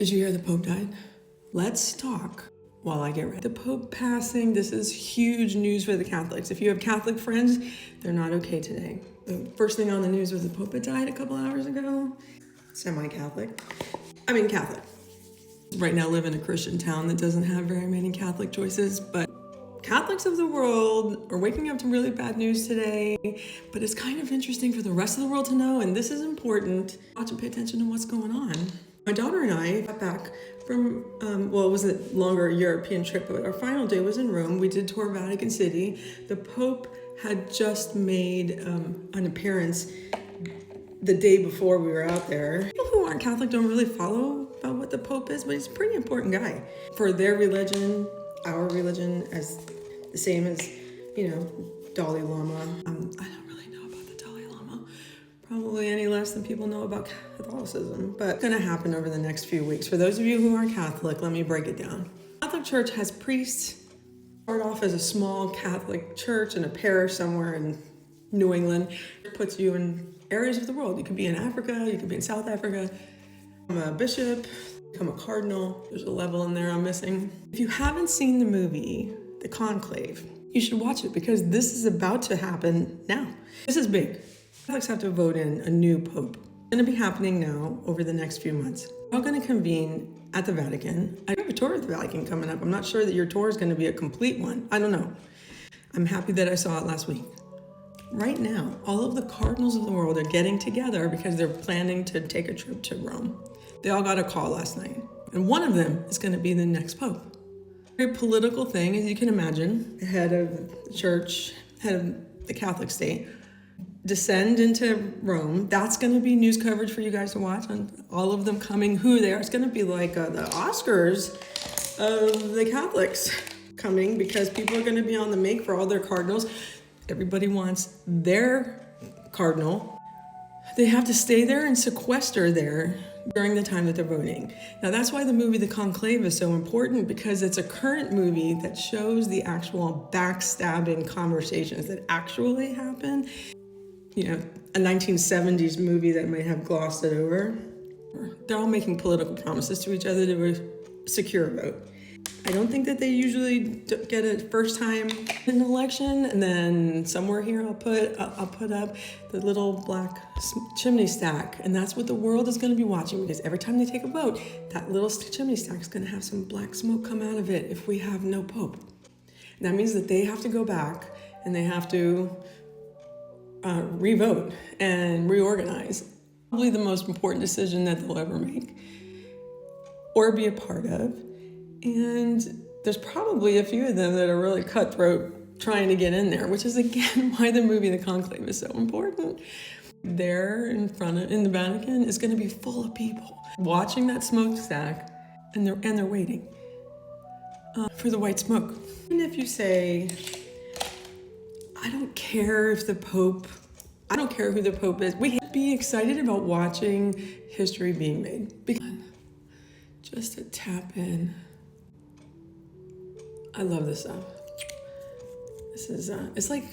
Did you hear the Pope died? Let's talk while I get ready. The Pope passing, this is huge news for the Catholics. If you have Catholic friends, they're not okay today. The first thing on the news was the Pope had died a couple hours ago. Semi-Catholic. I mean Catholic. Right now I live in a Christian town that doesn't have very many Catholic choices, but Catholics of the world are waking up to really bad news today, but it's kind of interesting for the rest of the world to know, and this is important. Watch and pay attention to what's going on. My daughter and I got back from, it was a longer European trip, but our final day was in Rome. We did tour Vatican City. The Pope had just made an appearance the day before we were out there. People who aren't Catholic don't really follow about what the Pope is, but he's a pretty important guy. For their religion, our religion, as the same as, Dalai Lama. I don't really know about the Dalai Lama, probably any less than people know about Catholicism, but it's gonna happen over the next few weeks. For those of you who aren't Catholic, let me break it down. The Catholic Church has priests, start off as a small Catholic church in a parish somewhere in New England. It puts you in areas of the world. You could be in Africa, you could be in South Africa, become a bishop, become a cardinal. There's a level in there I'm missing. If you haven't seen the movie, The Conclave, you should watch it because this is about to happen now. This is big. Catholics have to vote in a new pope. It's gonna be happening now over the next few months. We're all gonna convene at the Vatican. I have a tour of the Vatican coming up. I'm not sure that your tour is gonna be a complete one. I don't know. I'm happy that I saw it last week. Right now, all of the cardinals of the world are getting together because they're planning to take a trip to Rome. They all got a call last night, and one of them is going to be the next pope. Very political thing, as you can imagine. The head of the church, head of the Catholic state, descend into Rome. That's going to be news coverage for you guys to watch on all of them coming, who they are. It's going to be like the Oscars of the Catholics coming because people are going to be on the make for all their cardinals. Everybody wants their cardinal. They have to stay there and sequester there during the time that they're voting. Now that's why the movie The Conclave is so important, because it's a current movie that shows the actual backstabbing conversations that actually happen. A 1970s movie that might have glossed it over. They're all making political promises to each other to secure a vote. I don't think that they usually get it first time in an election, and then somewhere here I'll put up the little black chimney stack, and that's what the world is going to be watching, because every time they take a vote, that little chimney stack is going to have some black smoke come out of it if we have no pope. And that means that they have to go back and they have to revote and reorganize. Probably the most important decision that they'll ever make or be a part of. And there's probably a few of them that are really cutthroat trying to get in there, which is again why the movie The Conclave is so important. There in the Vatican is going to be full of people watching that smokestack, and they're waiting for the white smoke. And if you say, I don't care who the Pope is, we have to be excited about watching history being made. Because just to tap in. I love this stuff. This is, it's like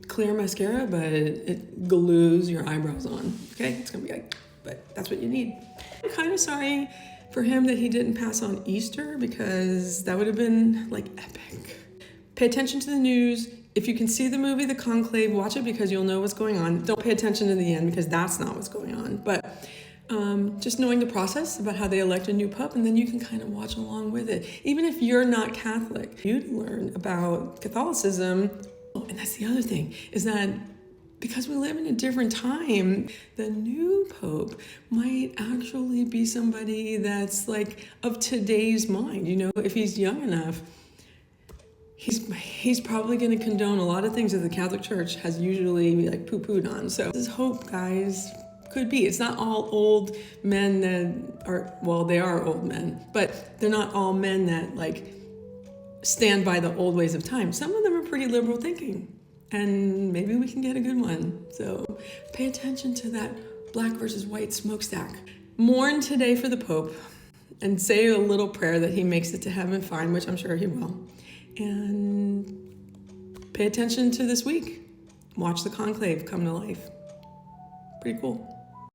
clear mascara, but it glues your eyebrows on. Okay, it's gonna be like, but that's what you need. I'm kind of sorry for him that he didn't pass on Easter, because that would have been like epic. Pay attention to the news. If you can see the movie The Conclave, watch it because you'll know what's going on. Don't pay attention to the end because that's not what's going on. But just knowing the process about how they elect a new pope, and then you can kind of watch along with it. Even if you're not Catholic, you'd learn about Catholicism. And that's the other thing, is that because we live in a different time, the new pope might actually be somebody that's like of today's mind. If he's young enough, he's probably going to condone a lot of things that the Catholic Church has usually like poo-pooed on. So this is hope, guys. Could be. It's not all old men that are, well, they are old men, but they're not all men that like stand by the old ways of time. Some of them are pretty liberal thinking, and maybe we can get a good one. So pay attention to that black versus white smokestack. Mourn today for the Pope and say a little prayer that he makes it to heaven fine, which I'm sure he will. And pay attention to this week. Watch The Conclave come to life. Pretty cool.